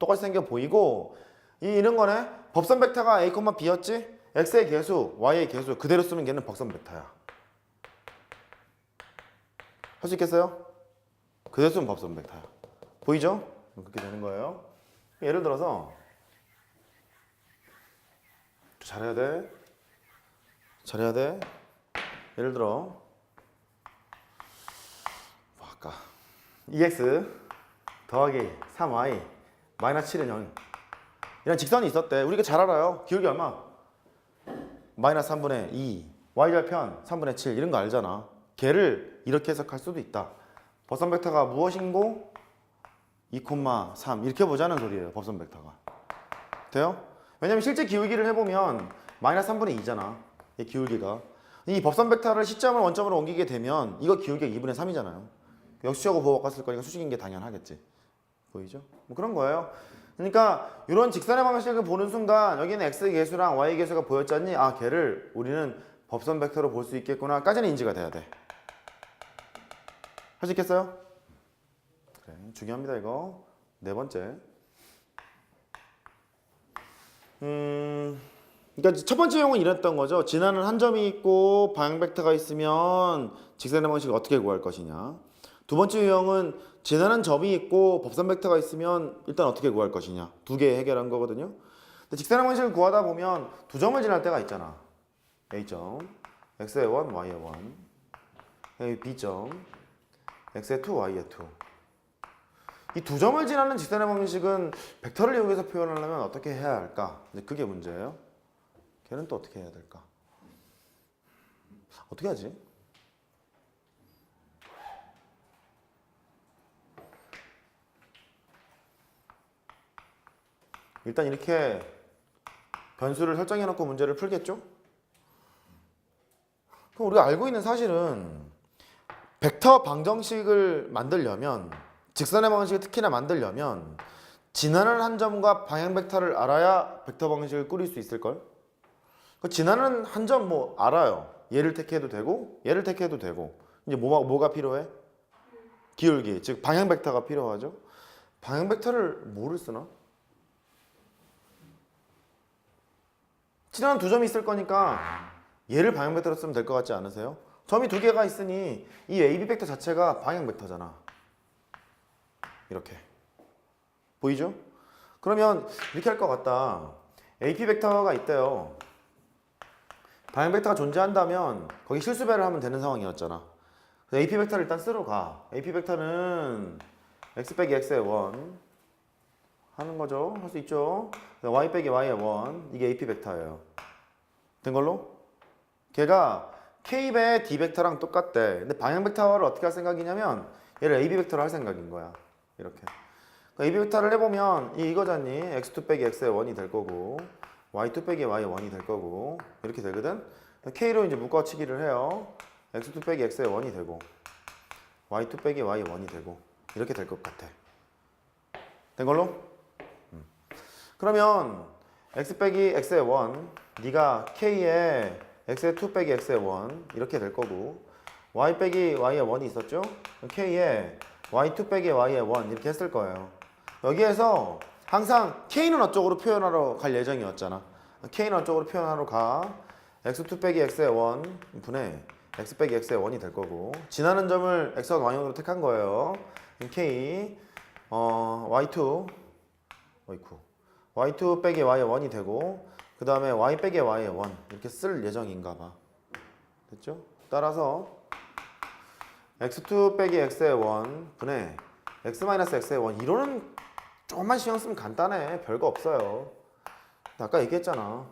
똑같이 생겨 보이고 이런 거네. 법선 벡터가 a, b였지? x의 개수, y의 개수 그대로 쓰면 걔는 법선 벡터야. 할 수 있겠어요? 그대로 쓰면 법선 벡터야. 보이죠? 그렇게 되는 거예요. 예를 들어서 잘해야 돼. 잘해야 돼. 예를 들어 뭐 할까? 2x 더하기 3y 마이너스 7은 0 이런 직선이 있었대. 우리가 잘 알아요. 기울기 얼마? 마이너스 3분의 2 y절편 3분의 7 이런 거 알잖아. 걔를 이렇게 해석할 수도 있다. 법선 벡터가 무엇인고? 2,3 이렇게 보자는 소리예요. 법선 벡터가. 돼요? 왜냐면 실제 기울기를 해보면 마이너스 3분의 2잖아. 이 기울기가. 이 법선 벡터를 시점을 원점으로 옮기게 되면 이거 기울기가 2분의 3이잖아요. 역수하고 보호 바꿨을 거니까 수직인 게 당연하겠지. 보이죠? 뭐 그런 거예요. 그러니까 이런 직선의 방식을 보는 순간 여기는 x의 개수랑 y의 개수가 보였잖니? 아, 걔를 우리는 법선 벡터로 볼 수 있겠구나 까지는 인지가 돼야 돼. 할 수 있겠어요? 그래, 중요합니다 이거. 네 번째. 그러니까 첫 번째 유형은 이랬던 거죠. 지나는 한 점이 있고 방향 벡터가 있으면 직선의 방식을 어떻게 구할 것이냐. 두 번째 유형은 지나는 점이 있고 법선 벡터가 있으면 일단 어떻게 구할 것이냐. 두 개 해결한 거거든요. 근데 직선의 방식을 구하다 보면 두 점을 지날 때가 있잖아. A점, x의 1, y의 1. B점, x의 2, y의 2. 이 두 점을 지나는 직선의 방식은 벡터를 이용해서 표현하려면 어떻게 해야 할까? 이제 그게 문제예요. 걔는 또 어떻게 해야 될까? 어떻게 하지? 일단 이렇게 변수를 설정해 놓고 문제를 풀겠죠? 그럼 우리가 알고 있는 사실은 벡터 방정식을 만들려면 직선의 방식을 특히나 만들려면 지나는 한 점과 방향 벡터를 알아야 벡터 방식을 꾸릴 수 있을걸? 지나는 한 점 뭐 알아요. 얘를 택해도 되고 얘를 택해도 되고 이제 뭐가 필요해? 기울기, 즉 방향 벡터가 필요하죠. 방향 벡터를 뭐를 쓰나? 지나는 두 점이 있을 거니까 얘를 방향 벡터로 쓰면 될 것 같지 않으세요? 점이 두 개가 있으니 이 AB 벡터 자체가 방향 벡터잖아. 이렇게 보이죠? 그러면 이렇게 할 것 같다. AP 벡터가 있대요. 방향 벡터가 존재한다면 거기 실수배를 하면 되는 상황이었잖아. 그래서 AP 벡터를 일단 쓰러 가. AP 벡터는 x 빼기 x의 1 하는 거죠. 할 수 있죠. y 빼기 y의 1 이게 AP 벡터예요. 된 걸로? 걔가 k 배 d 벡터랑 똑같대. 근데 방향 벡터를 어떻게 할 생각이냐면 얘를 AB 벡터로 할 생각인 거야. 이렇게. 그러니까 AB 벡터를 해보면 이거잖니. x2 빼기 x의 1이 될 거고 y2 빼기 y의 1이 될 거고 이렇게 되거든. k로 이제 묶어치기를 해요. x2 빼기 x의 1이 되고 y2 빼기 y의 1이 되고 이렇게 될 것 같아. 된 걸로? 그러면 x 빼기 x의 1 네가 k에 x의 2 빼기 x의 1 이렇게 될 거고 y 빼기 y의 1이 있었죠? k에 y2 빼기 y의 1 이렇게 했을 거예요. 여기에서 항상 k는 어쪽으로 표현하러 갈 예정이었잖아. k는 어쪽으로 표현하러 가. x2 빼기 x의 1 분의 x 빼기 x의 1이 될 거고 지나는 점을 x1, y1으로 택한 거예요. k y2 y2 빼기 y의 1이 되고 그 다음에 y 빼기 y의 1 이렇게 쓸 예정인가 봐. 됐죠? 따라서 x2 빼기 x의 1 분의 x 마이너스 x의 1 이론은 조금만 신경 쓰면 간단해. 별거 없어요. 아까 얘기했잖아.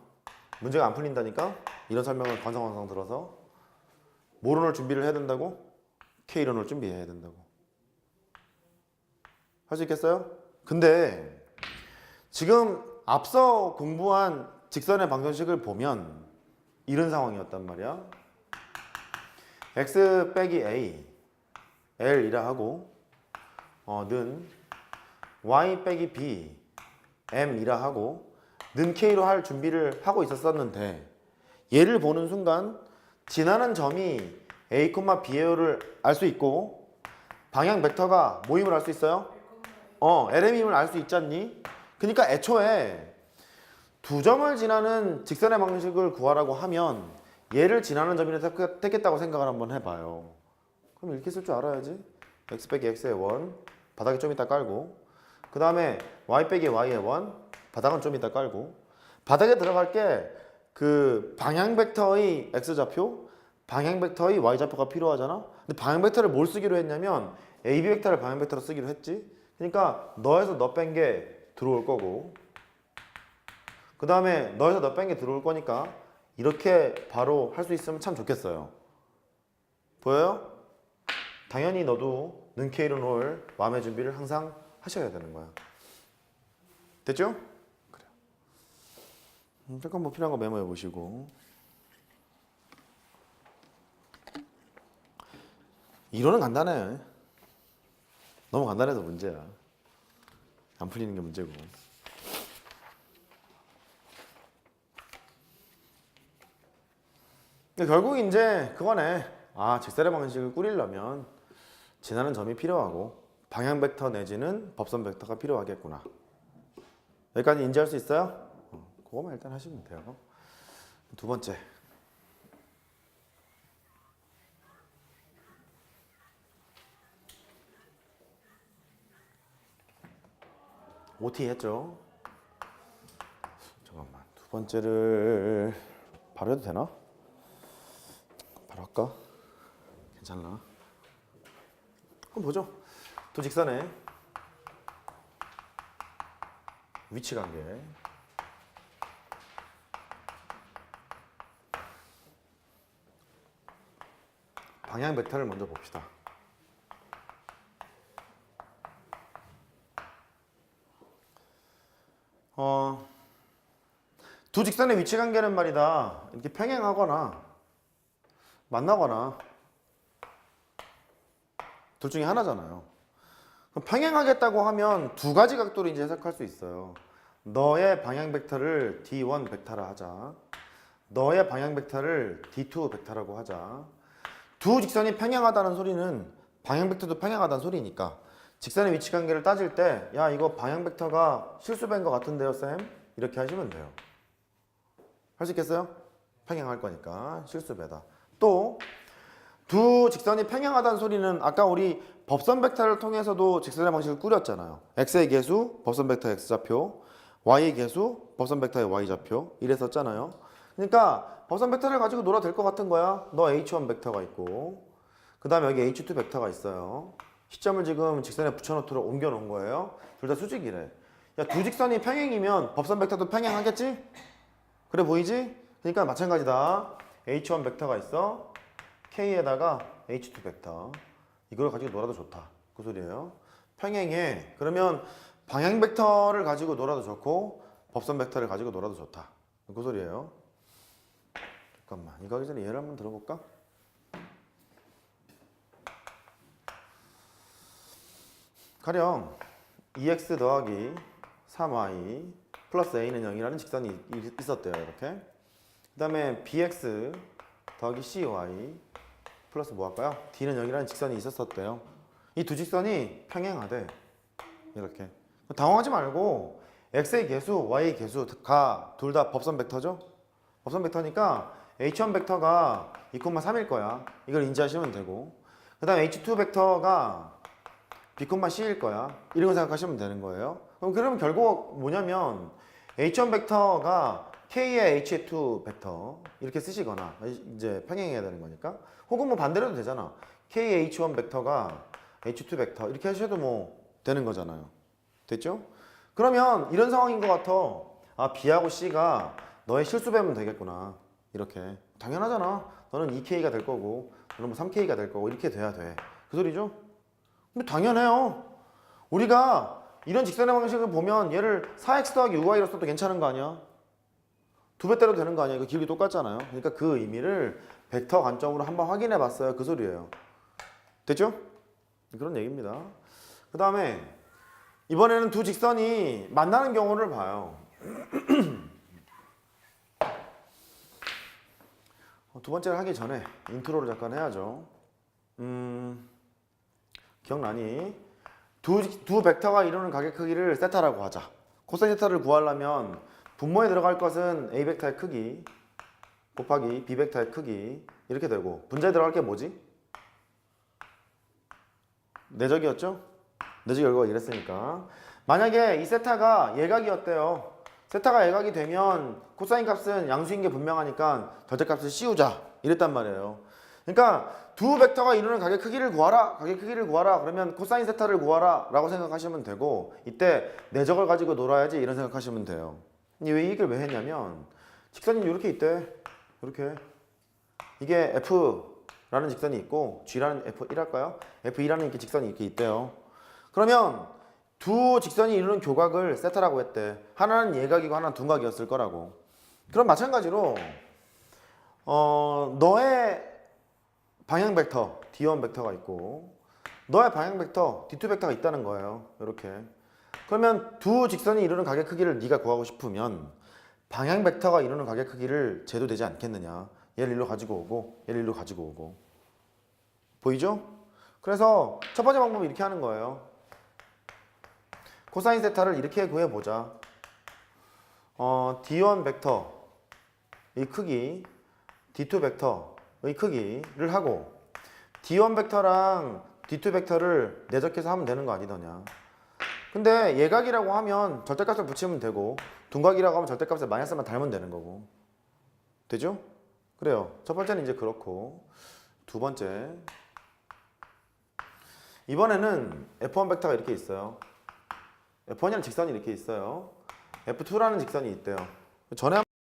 문제가 안 풀린다니까? 이런 설명을 관성관성 들어서 모론을 준비를 해야 된다고? K론을 준비해야 된다고. 할 수 있겠어요? 근데 지금 앞서 공부한 직선의 방정식을 보면 이런 상황이었단 말이야. x 빼기 a L이라 하고 는 y 빼기 b m이라 하고 는 k로 할 준비를 하고 있었는데 얘를 보는 순간 지나는 점이 a, b를 알 수 있고 방향 벡터가 모임을 알 수 있어요? LM임을 알 수 있잖니? 그러니까 애초에 두 점을 지나는 직선의 방식을 구하라고 하면 얘를 지나는 점이 되겠다고 생각을 한번 해봐요. 그럼 이렇게 쓸 줄 알아야지. x 빼기 x의 원, 바닥에 좀 이따 깔고, 그 다음에 y 빼기 y의 원, 바닥은 좀 이따 깔고, 바닥에 들어갈 게 그 방향 벡터의 x좌표, 방향 벡터의 y좌표가 필요하잖아. 근데 방향 벡터를 뭘 쓰기로 했냐면 AB 벡터를 방향 벡터로 쓰기로 했지. 그러니까 너에서 너 뺀 게 들어올 거고, 그 다음에 너에서 너 뺀 게 들어올 거니까 이렇게 바로 할 수 있으면 참 좋겠어요. 보여요? 당연히 너도 능케 이룬 홀 마음의 준비를 항상 하셔야 되는 거야. 됐죠? 그래. 잠깐 뭐 필요한 거 메모해 보시고. 이론은 간단해. 너무 간단해서 문제야. 안 풀리는 게 문제고. 결국 이제 그거네. 아, 직선의 방식을 꾸리려면 지나는 점이 필요하고 방향 벡터 내지는 법선 벡터가 필요하겠구나. 여기까지 인지할 수 있어요? 그거만 일단 하시면 돼요. 두 번째. OT 했죠? 잠깐만. 두 번째를 바로 해도 되나? 바로 할까? 괜찮나? 그럼 보죠. 두 직선의 위치 관계. 방향 벡터를 먼저 봅시다. 두 직선의 위치 관계는 말이다. 이렇게 평행하거나 만나거나 둘 중에 하나잖아요. 그럼 평행하겠다고 하면 두 가지 각도로 이제 해석할 수 있어요. 너의 방향 벡터를 D1 벡터라 하자. 너의 방향 벡터를 D2 벡터라고 하자. 두 직선이 평행하다는 소리는 방향 벡터도 평행하다는 소리니까 직선의 위치 관계를 따질 때 야, 이거 방향 벡터가 실수배인 것 같은데요, 쌤? 이렇게 하시면 돼요. 할 수 있겠어요? 평행할 거니까 실수배다. 또 두 직선이 평행하다는 소리는 아까 우리 법선 벡터를 통해서도 직선의 방식을 꾸렸잖아요. x의 계수, 법선 벡터 x좌표, y의 계수, 법선 벡터의 y좌표 이랬었잖아요. 그러니까 법선 벡터를 가지고 놀아도 될 것 같은 거야. 너 h1 벡터가 있고 그 다음에 여기 h2 벡터가 있어요. 시점을 지금 직선에 붙여놓도록 옮겨놓은 거예요. 둘 다 수직이래. 야, 두 직선이 평행이면 법선 벡터도 평행하겠지? 그래 보이지? 그러니까 마찬가지다. h1 벡터가 있어. K에다가 H2 벡터. 이걸 가지고 놀아도 좋다. 그 소리예요. 평행해. 그러면 방향 벡터를 가지고 놀아도 좋고 법선 벡터를 가지고 놀아도 좋다. 그 소리예요. 잠깐만. 이거 하기 전에 얘를 한번 들어볼까? 가령 2x 더하기 3y 플러스 a는 0이라는 직선이 있었대요. 이렇게. 그 다음에 bx 더하기 cy 플러스 뭐 할까요? d는 0이라는 직선이 있었대요. 이 두 직선이 평행하대. 이렇게. 당황하지 말고 x의 계수, y의 계수가 둘 다 법선 벡터죠? 법선 벡터니까 h1 벡터가 2,3일 거야. 이걸 인지하시면 되고 그 다음 h2 벡터가 b,c일 거야. 이런 거 생각하시면 되는 거예요. 그러면 결국 뭐냐면 h1 벡터가 k의 h2 벡터 이렇게 쓰시거나 이제 평행해야 되는 거니까 혹은 뭐 반대로 해도 되잖아. k의 h1 벡터가 h2 벡터 이렇게 하셔도 뭐 되는 거잖아요. 됐죠? 그러면 이런 상황인 것 같아. 아, b하고 c가 너의 실수배면 되겠구나. 이렇게 당연하잖아. 너는 2k가 될 거고 너는 뭐 3k가 될 거고 이렇게 돼야 돼. 그 소리죠? 근데 당연해요. 우리가 이런 직선의 방식을 보면 얘를 4x 더하기 uy로 써도 괜찮은 거 아니야? 두 배 때려도 되는 거 아니야? 이거 길이 똑같잖아요. 그러니까 그 의미를 벡터 관점으로 한번 확인해 봤어요. 그 소리예요. 됐죠? 그런 얘기입니다. 그 다음에 이번에는 두 직선이 만나는 경우를 봐요. 두 번째를 하기 전에 인트로를 잠깐 해야죠. 기억나니? 두 벡터가 이루는 가격 크기를 세타라고 하자. 코사인 세타를 구하려면 분모에 들어갈 것은 A 벡터의 크기 곱하기 B 벡터의 크기 이렇게 되고 분자에 들어갈 게 뭐지? 내적이었죠? 내적 결과가 이랬으니까 만약에 이 세타가 예각이었대요. 세타가 예각이 되면 코사인 값은 양수인 게 분명하니까 절대값을 씌우자 이랬단 말이에요. 그러니까 두 벡터가 이루는 가게 크기를 구하라 그러면 코사인 세타를 구하라 라고 생각하시면 되고 이때 내적을 가지고 놀아야지 이런 생각하시면 돼요. 왜 이 얘기를 왜 했냐면 직선이 이렇게 있대. 이렇게 이게 F라는 직선이 있고 G라는 F1할까요? F2라는 이렇게 직선이 이렇게 있대요. 그러면 두 직선이 이루는 교각을 세타라고 했대. 하나는 예각이고 하나는 둔각이었을 거라고. 그럼 마찬가지로 너의 방향 벡터 D1 벡터가 있고 너의 방향 벡터 D2 벡터가 있다는 거예요. 이렇게. 그러면 두 직선이 이루는 가게 크기를 네가 구하고 싶으면 방향 벡터가 이루는 가게 크기를 재도 되지 않겠느냐. 얘를 일로 가지고 오고 얘를 일로 가지고 오고. 보이죠? 그래서 첫 번째 방법은 이렇게 하는 거예요. 코사인 세타를 이렇게 구해보자. D1 벡터 이 크기 D2 벡터의 크기를 하고 D1 벡터랑 D2 벡터를 내적해서 하면 되는 거 아니더냐. 근데 예각이라고 하면 절대값을 붙이면 되고 둔각이라고 하면 절대값을 마이너스만 달면 되는 거고. 되죠? 그래요. 첫 번째는 이제 그렇고 두 번째 이번에는 F1 벡터가 이렇게 있어요. F1이라는 직선이 이렇게 있어요. F2라는 직선이 있대요. 전에